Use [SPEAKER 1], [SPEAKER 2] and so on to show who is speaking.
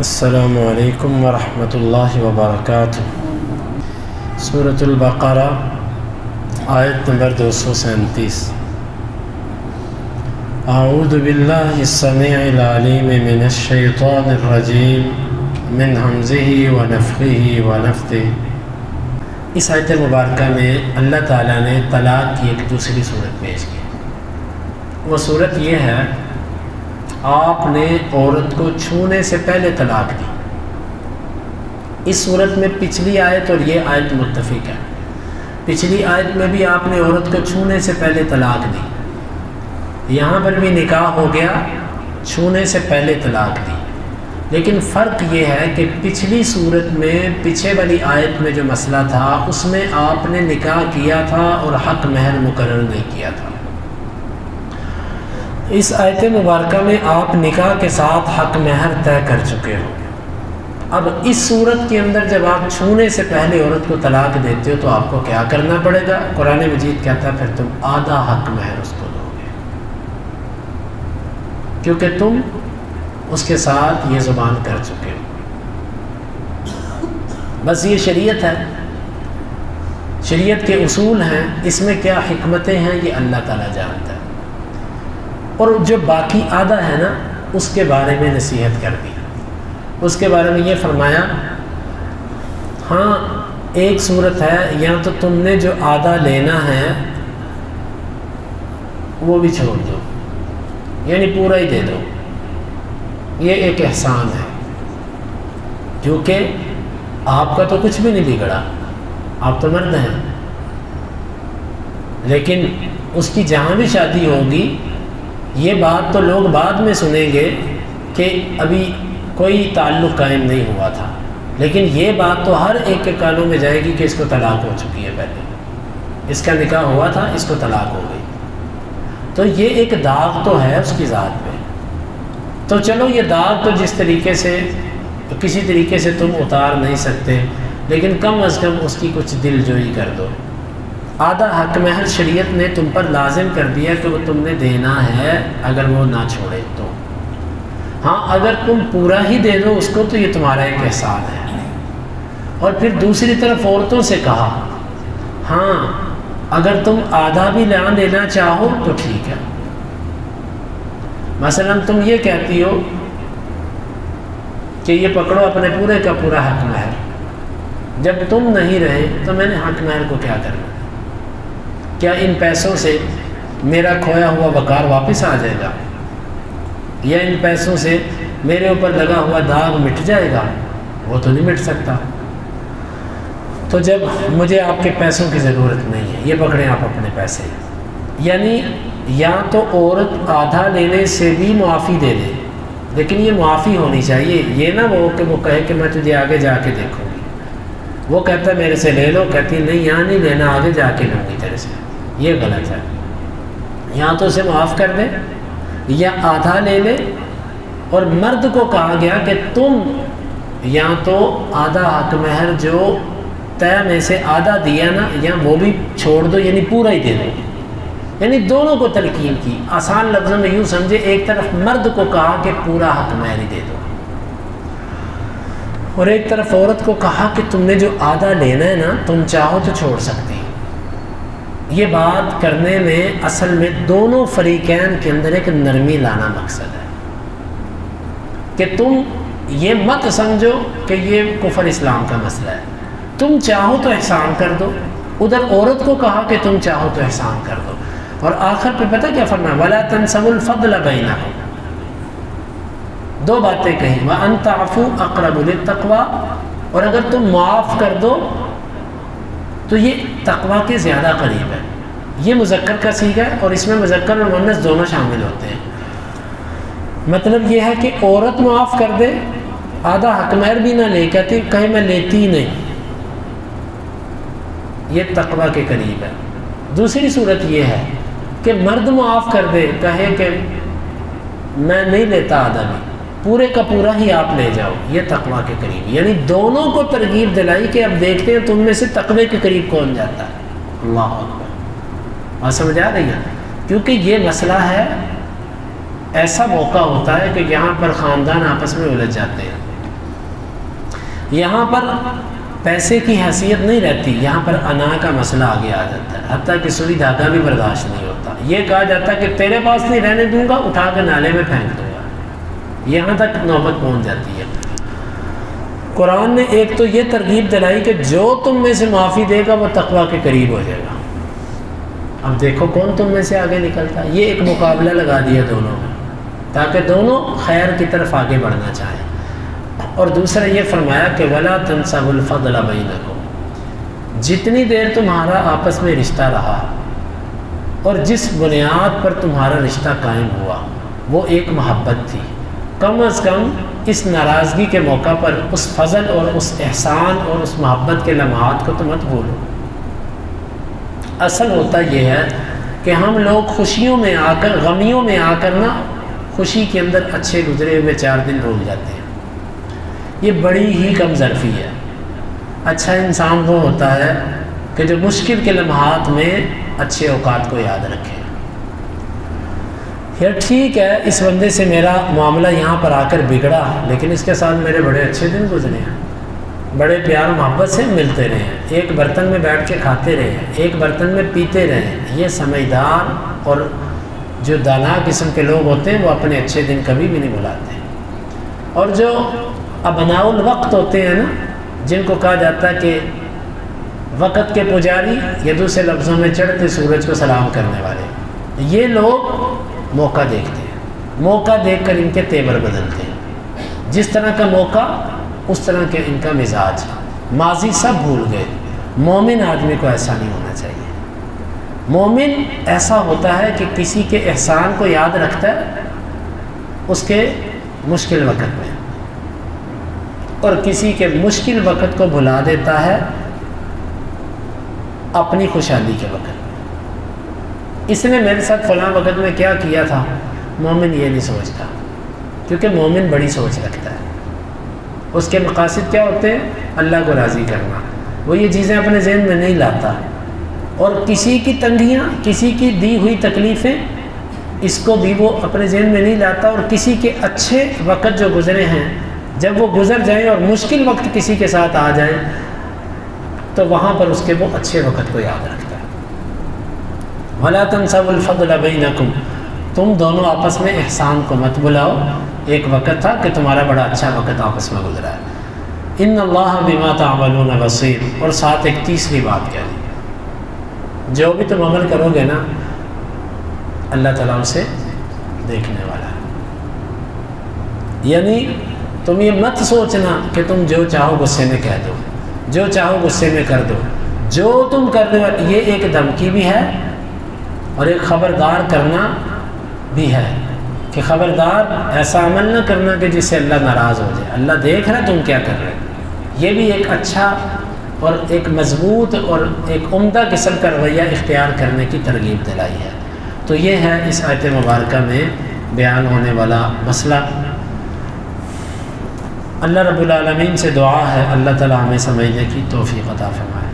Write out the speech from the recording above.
[SPEAKER 1] السلام علیکم ورحمۃ اللہ وبرکاتہ۔ سورۃ البقرہ آیت نمبر 237۔ اعوذ باللہ السمیع العلیم من الشیطان الرجیم من حمزہ ونفخہ ونفثہ۔ اس آیت مبارکہ میں اللہ تعالیٰ نے طلاق کی ایک دوسری صورت پیش کی۔ وہ صورت یہ ہے، آپ نے عورت کو چھونے سے پہلے طلاق دی۔ اس صورت میں پچھلی آیت اور یہ آیت متفق ہے۔ پچھلی آیت میں بھی آپ نے عورت کو چھونے سے پہلے طلاق دی، یہاں پر بھی نکاح ہو گیا، چھونے سے پہلے طلاق دی۔ لیکن فرق یہ ہے کہ پچھلی صورت میں، پیچھے والی آیت میں جو مسئلہ تھا، اس میں آپ نے نکاح کیا تھا اور حق مہر مقرر نہیں کیا تھا۔ اس آیت مبارکہ میں آپ نکاح کے ساتھ حق مہر طے کر چکے ہو۔ اب اس صورت کے اندر جب آپ چھونے سے پہلے عورت کو طلاق دیتے ہو تو آپ کو کیا کرنا پڑے گا؟ قرآن مجید کہتا ہے پھر تم آدھا حق مہر اس کو دو گے، کیونکہ تم اس کے ساتھ یہ زبان کر چکے ہو۔ بس یہ شریعت ہے، شریعت کے اصول ہیں، اس میں کیا حکمتیں ہیں یہ اللہ تعالیٰ جانتا ہے۔ اور جو باقی آدھا ہے نا، اس کے بارے میں نصیحت کر دی۔ اس کے بارے میں یہ فرمایا، ہاں ایک صورت ہے، یا تو تم نے جو آدھا لینا ہے وہ بھی چھوڑ دو، یعنی پورا ہی دے دو، یہ ایک احسان ہے، کیونکہ آپ کا تو کچھ بھی نہیں بگڑا، آپ تو مرد ہیں۔ لیکن اس کی جہاں بھی شادی ہوگی، یہ بات تو لوگ بعد میں سنیں گے کہ ابھی کوئی تعلق قائم نہیں ہوا تھا، لیکن یہ بات تو ہر ایک کے کانوں میں جائے گی کہ اس کو طلاق ہو چکی ہے، پہلے اس کا نکاح ہوا تھا، اس کو طلاق ہو گئی۔ تو یہ ایک داغ تو ہے اس کی ذات پہ۔ تو چلو یہ داغ تو جس طریقے سے کسی طریقے سے تم اتار نہیں سکتے، لیکن کم از کم اس کی کچھ دل جوئی کر دو۔ آدھا حق مہر شریعت نے تم پر لازم کر دیا کہ وہ تم نے دینا ہے، اگر وہ نہ چھوڑے تو۔ ہاں اگر تم پورا ہی دے دو اس کو تو یہ تمہارا ایک احسان ہے۔ اور پھر دوسری طرف عورتوں سے کہا، ہاں اگر تم آدھا بھی نہ دینا چاہو تو ٹھیک ہے۔ مثلا تم یہ کہتی ہو کہ یہ پکڑو اپنے پورے کا پورا حق مہر، جب تم نہیں رہے تو میں نے حق مہر کو کیا کرنا؟ کیا ان پیسوں سے میرا کھویا ہوا وقار واپس آ جائے گا، یا ان پیسوں سے میرے اوپر لگا ہوا داغ مٹ جائے گا؟ وہ تو نہیں مٹ سکتا۔ تو جب مجھے آپ کے پیسوں کی ضرورت نہیں ہے، یہ پکڑیں آپ اپنے پیسے۔ یعنی یا تو عورت آدھا لینے سے بھی معافی دے دے، لیکن یہ معافی ہونی چاہیے، یہ نہ وہ کہے کہ میں تجھے آگے جا کے دیکھوں گی۔ وہ کہتا ہے میرے سے لے لو، کہتی نہیں یہاں نہیں لینا، آگے جا کے لوں گی تیرے سے، یہ غلط ہے۔ یا تو اسے معاف کر دے یا آدھا لے لے۔ اور مرد کو کہا گیا کہ تم یا تو آدھا حق مہر جو طے میں سے آدھا دیا نا، یا وہ بھی چھوڑ دو، یعنی پورا ہی دے دو۔ یعنی دونوں کو تلقین کی، آسان لفظوں میں یوں سمجھے، ایک طرف مرد کو کہا کہ پورا حق مہر ہی دے دو، اور ایک طرف عورت کو کہا کہ تم نے جو آدھا لینا ہے نا، تم چاہو تو چھوڑ سکتی۔ یہ بات کرنے میں اصل میں دونوں فریقین کے اندر ایک نرمی لانا مقصد ہے، کہ تم یہ مت سمجھو کہ یہ کفر اسلام کا مسئلہ ہے، تم چاہو تو احسان کر دو۔ ادھر عورت کو کہا کہ تم چاہو تو احسان کر دو، اور آخر پہ پتہ کیا فرمایا؟ وَلَا تَنْسَوُا الْفَضْلَ بَيْنَكُمْ۔ دو باتیں کہیں، وَأَن تَعْفُوا أَقْرَبُ لِلتَّقْوَىٰ، اور اگر تم معاف کر دو تو یہ تقویٰ کے زیادہ قریب ہے۔ یہ مذکر کا صیغہ ہے، اور اس میں مذکر اور مؤنث دونوں شامل ہوتے ہیں۔ مطلب یہ ہے کہ عورت معاف کر دے، آدھا حق مہر بھی نہ لے، کہتی کہیں میں لیتی ہی نہیں، یہ تقویٰ کے قریب ہے۔ دوسری صورت یہ ہے کہ مرد معاف کر دے، کہے کہ میں نہیں لیتا آدھا بھی، پورے کا پورا ہی آپ لے جاؤ، یہ تقویٰ کے قریب۔ یعنی دونوں کو ترغیب دلائی کہ اب دیکھتے ہیں تم میں سے تقوی کے قریب کون جاتا ہے۔ اللہ اکبر، بات سمجھ آ رہی ہے؟ کیونکہ یہ مسئلہ ہے، ایسا موقع ہوتا ہے کہ یہاں پر خاندان آپس میں الجھ جاتے ہیں، یہاں پر پیسے کی حیثیت نہیں رہتی، یہاں پر انا کا مسئلہ آگے آ جاتا ہے، حتیٰ کہ سوئی دھاگا بھی برداشت نہیں ہوتا۔ یہ کہا جاتا ہے کہ تیرے پاس نہیں رہنے دوں گا، اٹھا کے نالے میں پھینک دوں گا، یہاں تک نوبت پہنچ جاتی ہے۔ قرآن نے ایک تو یہ ترغیب دلائی کہ جو تم میں سے معافی دے گا وہ تقویٰ کے قریب ہو جائے گا۔ اب دیکھو کون تم میں سے آگے نکلتا ہے، یہ ایک مقابلہ لگا دیا دونوں میں، تاکہ دونوں خیر کی طرف آگے بڑھنا چاہیں۔ اور دوسرا یہ فرمایا کہ وَلَا تَنْسَوْا الْفَضْلَ بَيْنَكُمْ، جتنی دیر تمہارا آپس میں رشتہ رہا اور جس بنیاد پر تمہارا رشتہ قائم ہوا وہ ایک محبت تھی، کم از کم اس ناراضگی کے موقع پر اس فضل اور اس احسان اور اس محبت کے لمحات کو تو مت بھولو۔ اصل ہوتا یہ ہے کہ ہم لوگ خوشیوں میں آ کر، غمیوں میں آ کر نا خوشی کے اندر اچھے گزرے ہوئے 4 دن بھول جاتے ہیں، یہ بڑی ہی کم ظرفی ہے۔ اچھا انسان وہ ہوتا ہے کہ جو مشکل کے لمحات میں اچھے اوقات کو یاد رکھے۔ یہ ٹھیک ہے اس بندے سے میرا معاملہ یہاں پر آ کر بگڑا، لیکن اس کے ساتھ میرے بڑے اچھے دن گزرے ہیں، بڑے پیار محبت سے ملتے رہے ہیں، ایک برتن میں بیٹھ کے کھاتے رہے ہیں، ایک برتن میں پیتے رہے ہیں۔ یہ سمجھدار اور جو دانا قسم کے لوگ ہوتے ہیں وہ اپنے اچھے دن کبھی بھی نہیں بھلاتے۔ اور جو ابناء الوقت ہوتے ہیں نا، جن کو کہا جاتا ہے کہ وقت کے پجاری یا دوسرے لفظوں میں چڑھتے سورج کو سلام کرنے والے، یہ لوگ موقع دیکھتے ہیں، موقع دیکھ کر ان کے تیور بدلتے ہیں، جس طرح کا موقع اس طرح کے ان کا مزاج، ماضی سب بھول گئے۔ مومن آدمی کو ایسا نہیں ہونا چاہیے۔ مومن ایسا ہوتا ہے کہ کسی کے احسان کو یاد رکھتا ہے اس کے مشکل وقت میں، اور کسی کے مشکل وقت کو بھلا دیتا ہے اپنی خوشحالی کے وقت میں۔ اس نے میرے ساتھ فلاں وقت میں کیا کیا تھا، مومن یہ نہیں سوچتا، کیونکہ مومن بڑی سوچ رکھتا ہے۔ اس کے مقاصد کیا ہوتے ہیں؟ اللہ کو راضی کرنا، وہ یہ چیزیں اپنے ذہن میں نہیں لاتا، اور کسی کی تنگیاں، کسی کی دی ہوئی تکلیفیں، اس کو بھی وہ اپنے ذہن میں نہیں لاتا، اور کسی کے اچھے وقت جو گزرے ہیں جب وہ گزر جائیں اور مشکل وقت کسی کے ساتھ آ جائیں تو وہاں پر اس کے وہ اچھے وقت کو یاد رکھتا ہے۔ وَلَا تَنْسَوْا الْفَضْلَ بَيْنَكُمْ، تم دونوں آپس میں احسان کو مت بلاؤ۔ ایک وقت تھا کہ تمہارا بڑا اچھا وقت آپس میں گزرا ہے۔ إِنَّ اللَّهَ بِمَا تَعْمَلُونَ بَصِيرٌ، اور ساتھ ایک تیسری بات کہہ دی، جو بھی تم عمل کرو گے نا اللہ تعالیٰ اسے دیکھنے والا ہے۔ یعنی تم یہ مت سوچنا کہ تم جو چاہو غصے میں کہہ دو، جو چاہو غصے میں کر دو، جو تم کر دو، یہ ایک دھمکی بھی ہے اور ایک خبردار کرنا بھی ہے کہ خبردار ایسا عمل نہ کرنا کہ جس سے اللہ ناراض ہو جائے، اللہ دیکھ رہا تم کیا کر رہے ہو۔ یہ بھی ایک اچھا اور ایک مضبوط اور ایک عمدہ قسم کا رویہ اختیار کرنے کی ترغیب دلائی ہے۔ تو یہ ہے اس آیت مبارکہ میں بیان ہونے والا مسئلہ۔ اللہ رب العالمین سے دعا ہے اللہ تعالیٰ ہمیں سمجھنے کی توفیق عطا فرمائے۔